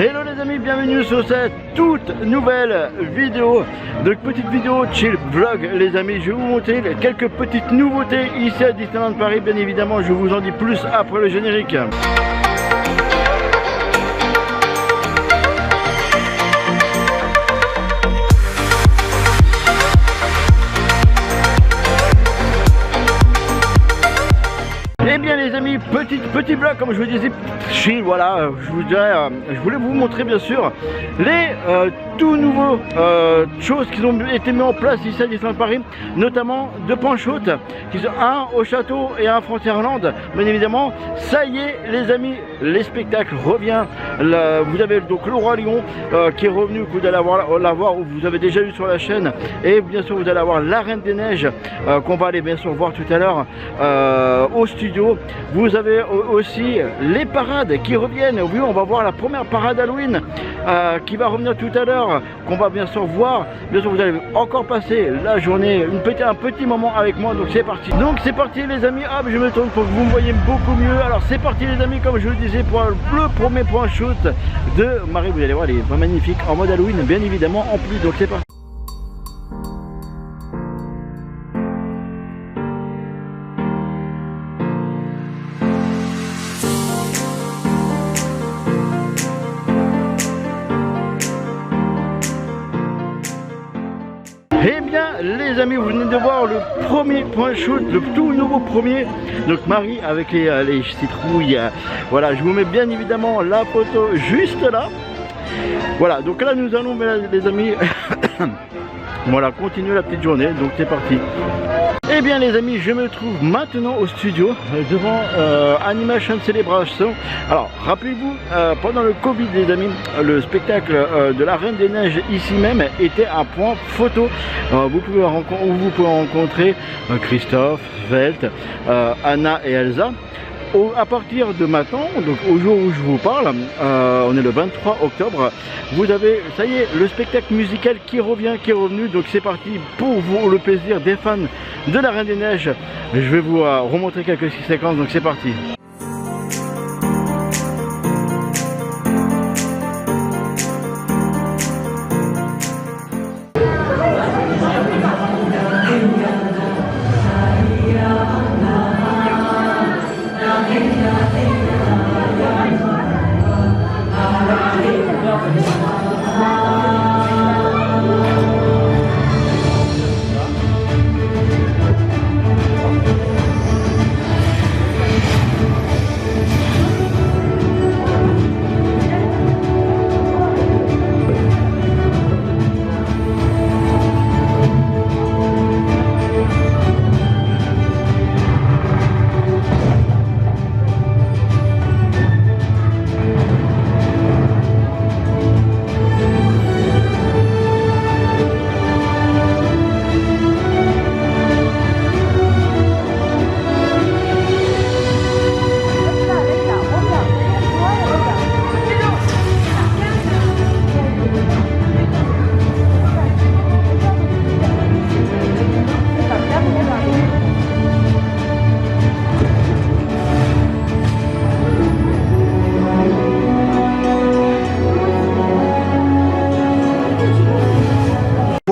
Hello les amis, bienvenue sur cette toute nouvelle vidéo. Donc petite vidéo chill vlog les amis. Je vais vous montrer quelques petites nouveautés ici à Disneyland Paris. Bien évidemment, je vous en dis plus après le générique. Eh bien les amis, petit vlog comme je vous disais, chill, voilà, je voulais vous montrer bien sûr les tout nouveaux choses qui ont été mis en place ici à Disneyland Paris, notamment deux points chauds, qui sont un au château et un à Frontierland. Bien évidemment, ça y est les amis, les spectacles reviennent. Vous avez donc le Roi Lion qui est revenu, que vous allez l'avoir, vous avez déjà eu sur la chaîne, et bien sûr vous allez avoir la Reine des Neiges qu'on va aller bien sûr voir tout à l'heure au studio. Vous avez aussi les parades qui reviennent. Oui, on va voir la première parade Halloween qui va revenir tout à l'heure, qu'on va bien sûr voir. Bien sûr, vous allez encore passer la journée, un petit moment avec moi. Donc c'est parti. Donc c'est parti les amis. Hop, je me tourne pour que vous me voyez beaucoup mieux. Alors c'est parti les amis, comme je le disais, pour le premier point shoot de Marie. Vous allez voir, elle est magnifique en mode Halloween, bien évidemment en plus. Donc c'est parti. Eh bien les amis, vous venez de voir le premier point shoot, le tout nouveau premier. Donc Marie avec les citrouilles. Voilà, je vous mets bien évidemment la photo juste là. Voilà, donc là nous allons les amis voilà, continuer la petite journée. Donc c'est parti. Eh bien les amis, je me trouve maintenant au studio devant Animation Celebration. Alors rappelez-vous, pendant le Covid les amis, le spectacle de la Reine des Neiges ici même était un point photo. Vous pouvez rencontrer Christophe, Svelte, Anna et Elsa. À partir de maintenant, donc au jour où je vous parle, on est le 23 octobre, vous avez, ça y est, le spectacle musical qui revient, qui est revenu. Donc c'est parti pour vous, le plaisir des fans de la Reine des Neiges. Je vais vous remontrer quelques séquences, donc c'est parti.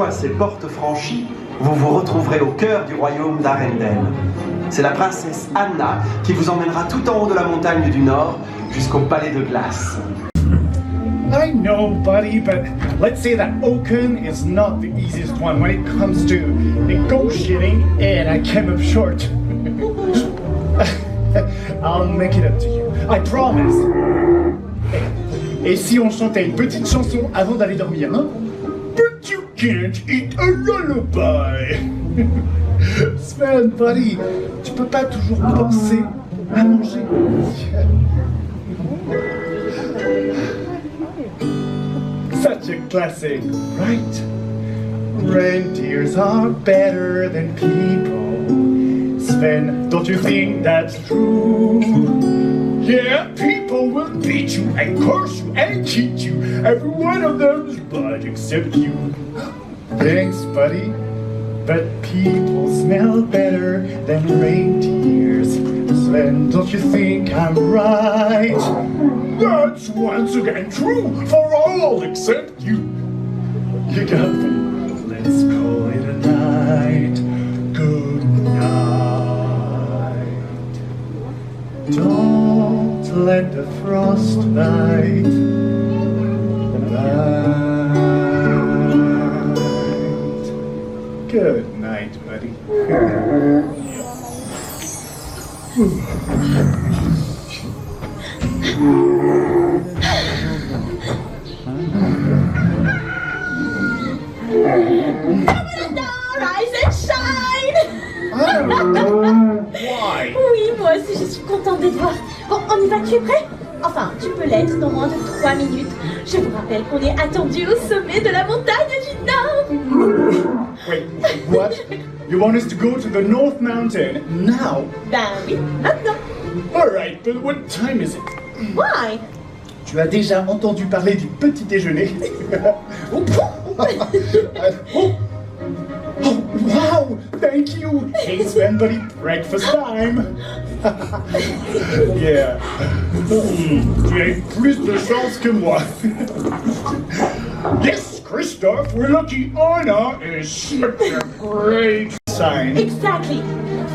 Ces portes franchies, vous vous retrouverez au cœur du royaume d'Arendelle. C'est la princesse Anna qui vous emmènera tout en haut de la montagne du Nord jusqu'au palais de glace. I know, buddy, but let's say that Oaken is not the easiest one when it comes to negotiating, and I came up short. I'll make it up to you, I promise. Et si on chantait une petite chanson avant d'aller dormir, hein? But you can't eat a lullaby. Sven, buddy, tu peux pas toujours penser à manger. Such a classic, right? Reindeers are better than people. Sven, don't you think that's true? Yeah, people will beat you and curse you and cheat you. Every one of them's bad except you. Thanks, buddy. But people smell better than reindeers. Sven, don't you think I'm right? That's once again true for all except you. You got me. Let's call it a night. Good night. Don't let the frost bite. Good night, buddy. Rise and shine! Why? Oui, moi aussi je suis contente de te voir. Bon, on y va, tu es prêt? Enfin, tu peux l'être dans moins de 3 minutes. Je vous rappelle qu'on est attendu au sommet de la montagne du Nord. Wait, what? You want us to go to the North Mountain now? Ben oui, maintenant. Alright, but what time is it? Why? Tu as déjà entendu parler du petit déjeuner? Oh, wow! Thank you! Hey Sven, buddy, breakfast time! Yeah. Tu as plus de chance que moi. Yes, Christophe, we're lucky Anna is such a great sign. Exactly.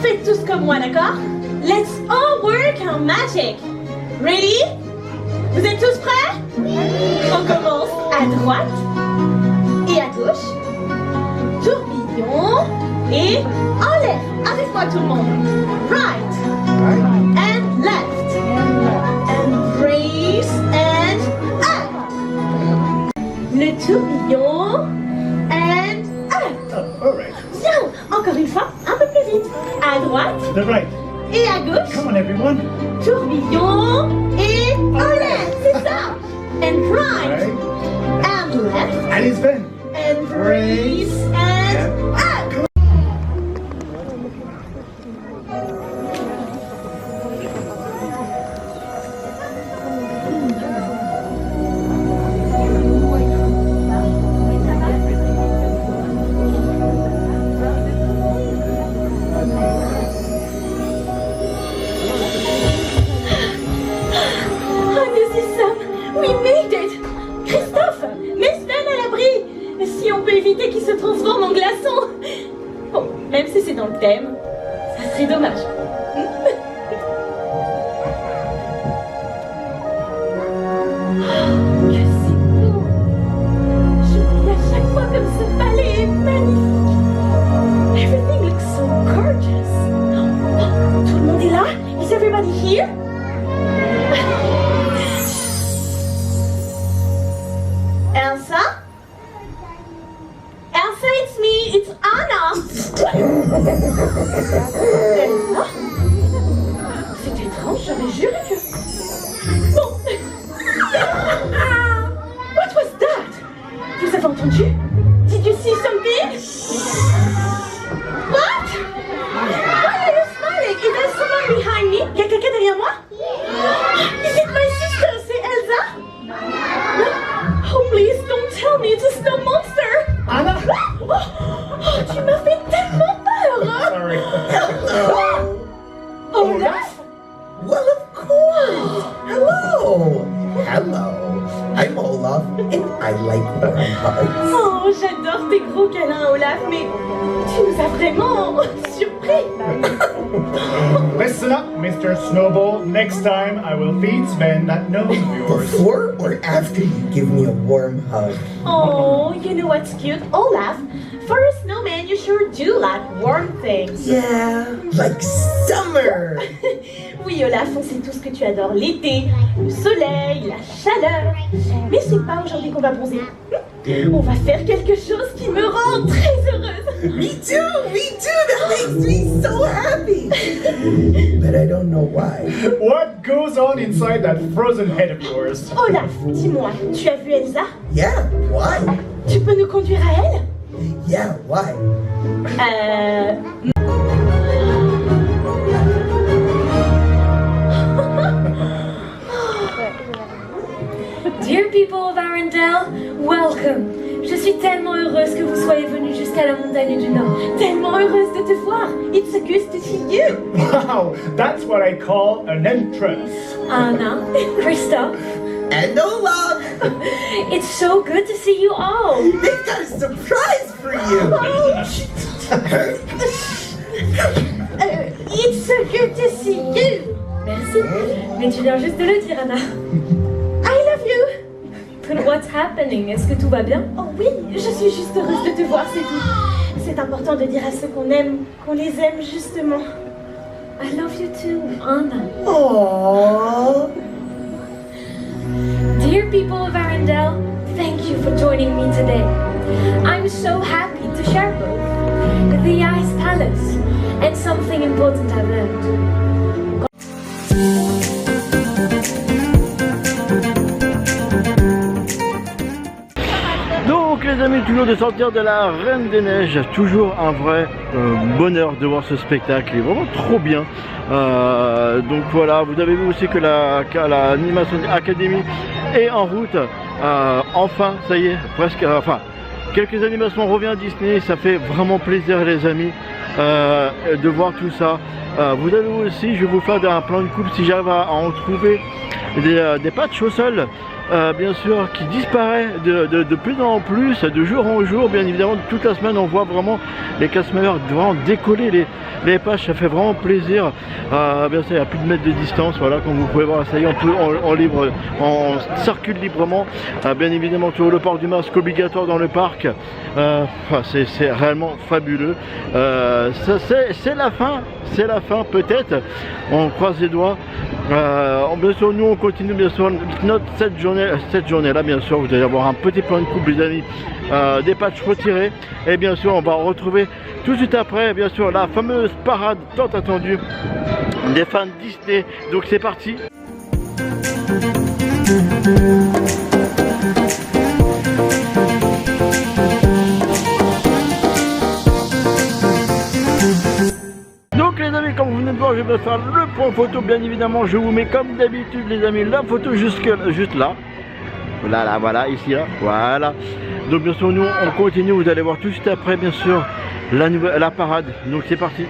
Faites tous comme moi, d'accord? Let's all work our magic. Ready? Vous êtes tous prêts? On commence à droite et à gauche. Tourbillon et en l'air. Avec moi tout le monde. Right and left. And raise and up. Le tourbillon and up. Oh, alright. Bien. Encore une fois, un peu plus vite. À droite The right. et à gauche. Come on, everyone. Tourbillon et en l'air. C'est ça. And right Right. and left. Allez, Sven. And raise and up. Oh, this is Sam. We made it. Christophe, mets Sven à l'abri. Si on peut éviter qu'il se transforme en glaçon. Bon, même si c'est dans le thème, ça serait dommage. Que c'est beau. Je me dis à chaque fois comme ce palais est magnifique. Everything looks so gorgeous. Oh, tout le monde est là? Is everybody here? Elsa? Elsa, it's me, it's Anna! Elsa? C'est étrange, j'aurais juré que... Bon... What was that? Vous avez entendu? Did you see something? What? Why are you smiling? Is there someone behind me? Y'a quelqu'un derrière moi? Is it my sister? C'est Elsa? Oh, please don't tell me it's a snow monster! Anna! Oh, tu m'as fait tellement peur! Sorry. Olaf? Well, of course. Hello. Hello. I'm Olaf, and I like warm hugs. Oh, j'adore tes gros câlins, Olaf, mais tu nous as vraiment surpris! Listen up, Mr. Snowball. Next time I will feed Sven that nose of yours. Before or after you give me a warm hug? Oh, you know what's cute? Olaf, for a snowman, you sure do like warm things. Yeah, like summer. Oui, Olaf, on sait tous que tu adores l'été, le soleil, la chaleur. Mais c'est pas aujourd'hui qu'on va bronzer. On va faire quelque chose qui me rend très heureuse. Me too. That makes me so happy. But I don't know why. What goes on inside that frozen head of yours? Olaf, dis-moi, tu as vu Elsa? Yeah, why? Tu peux nous conduire à elle? Yeah, why? Dear people of Arendelle, welcome. Je suis tellement heureuse que vous soyez venus jusqu'à la montagne du Nord. Tellement heureuse de te voir. It's a good to see you. Wow, that's what I call an entrance. Anna, Christophe, And Olaf! it's so good to see you all. They've got a surprise for you! It's so good to see you. Merci. Mais tu viens juste de le dire, Anna. I love you. But what's happening? Est-ce que tout va bien? Oh oui, je suis juste heureuse de te voir, c'est tout. C'est important de dire à ceux qu'on aime, qu'on les aime justement. I love you too, Anna. Aww. Dear people of Arendelle, thank you for joining me today. I'm so happy to share both the Ice Palace and something important I've learned. Donc les amis, toujours de sortir de la Reine des Neiges, toujours un vrai bonheur de voir ce spectacle, il est vraiment trop bien. Donc voilà, vous avez vu aussi que l'Animation Academy est en route, enfin ça y est, presque, enfin quelques animations revient à Disney, ça fait vraiment plaisir les amis de voir tout ça. Vous avez aussi, je vais vous faire un plan de coupe si j'arrive à en trouver des patchs au sol. Bien sûr, qui disparaît de plus en plus, de jour en jour. Bien évidemment, toute la semaine, on voit vraiment les castmembers vraiment décoller les pages. Ça fait vraiment plaisir. Bien sûr, il n'y a plus de mètres de distance. Voilà, comme vous pouvez voir, ça y est, on circule librement. Bien évidemment, toujours le port du masque obligatoire dans le parc. C'est réellement fabuleux. C'est la fin, peut-être. On croise les doigts. Bien sûr, nous on continue bien sûr cette journée là, bien sûr vous allez avoir un petit plan de coupe les amis, des patchs retirés, et bien sûr on va retrouver tout de suite après bien sûr la fameuse parade tant attendue des fans Disney. Donc c'est parti. Donc les amis, comme vous venez de voir, je vais faire le point photo. Bien évidemment, je vous mets comme d'habitude les amis la photo juste là. Voilà, ici là, voilà. Donc bien sûr nous on continue, vous allez voir tout de suite après bien sûr la parade. Donc c'est parti.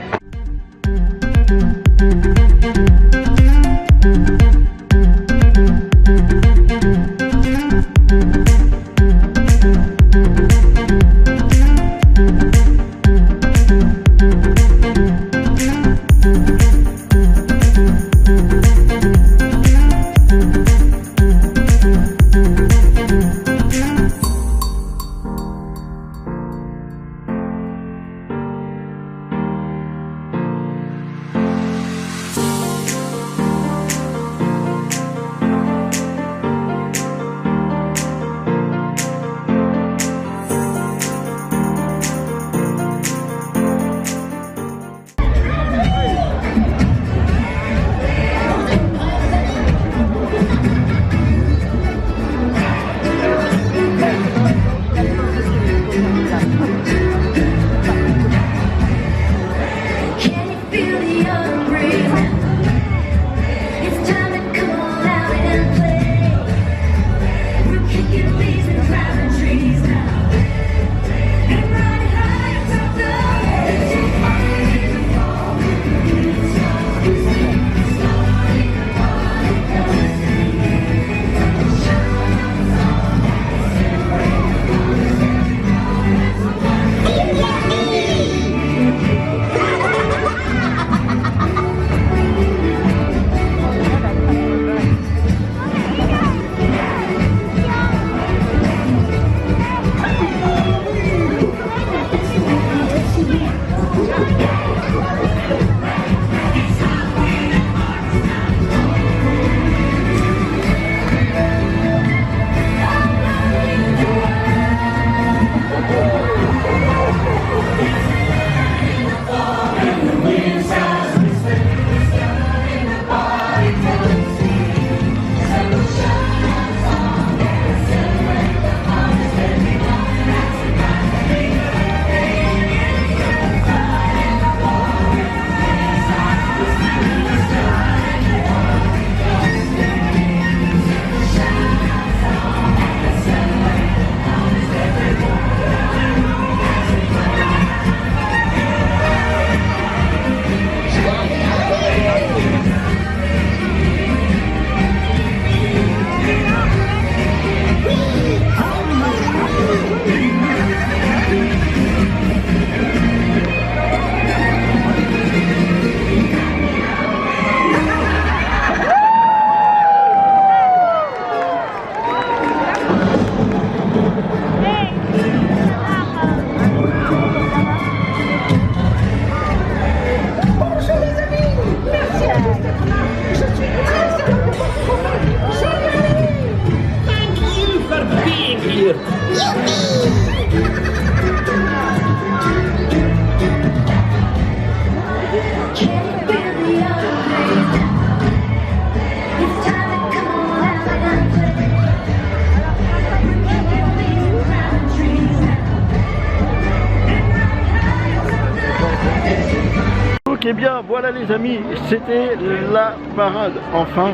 Ok, bien, voilà les amis, c'était la parade. Enfin,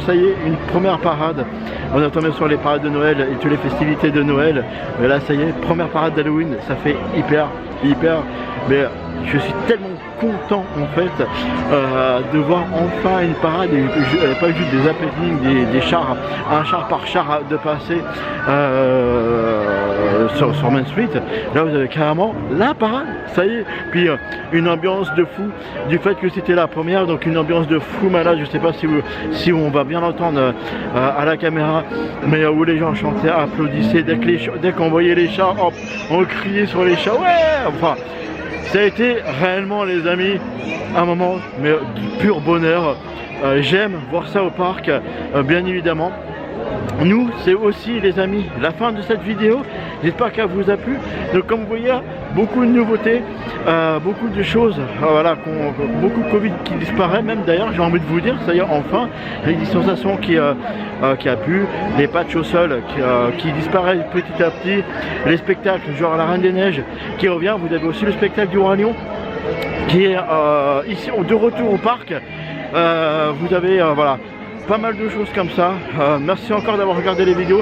ça y est, une première parade. On attend bien sûr les parades de Noël et toutes les festivités de Noël. Mais là, ça y est, première parade d'Halloween, ça fait hyper. Mais je suis tellement content en fait de voir enfin une parade et pas juste des happenings, des chars, un char par char de passer sur Main Street. Là vous avez carrément la parade, ça y est. Puis une ambiance de fou du fait que c'était la première, donc une ambiance de fou malade. Je sais pas si on va bien l'entendre à la caméra, mais où les gens chantaient, applaudissaient dès qu'on voyait les chars, hop, on criait sur les chars, ouais, enfin. Ça a été réellement les amis un moment mais de pur bonheur. J'aime voir ça au parc, bien évidemment. Nous, c'est aussi les amis la fin de cette vidéo. J'espère qu'elle vous a plu. Donc comme vous voyez, beaucoup de nouveautés, beaucoup de choses, voilà, beaucoup de Covid qui disparaît. Même d'ailleurs, j'ai envie de vous dire, ça y est, enfin, les distanciations qui a pu, les patchs au sol qui disparaissent petit à petit, les spectacles genre la Reine des Neiges qui revient. Vous avez aussi le spectacle du Roi Lion qui est ici de retour au parc. Vous avez voilà, pas mal de choses comme ça. Merci encore d'avoir regardé les vidéos.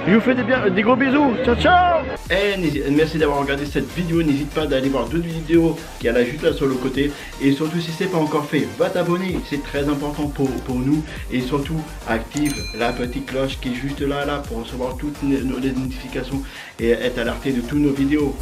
Je vous fais des gros bisous. Ciao ciao. Et merci d'avoir regardé cette vidéo. N'hésite pas d'aller voir d'autres vidéos qui est là juste là sur le côté. Et surtout si c'est pas encore fait, va t'abonner. C'est très important pour nous. Et surtout active la petite cloche qui est juste là pour recevoir toutes les notifications et être alerté de toutes nos vidéos.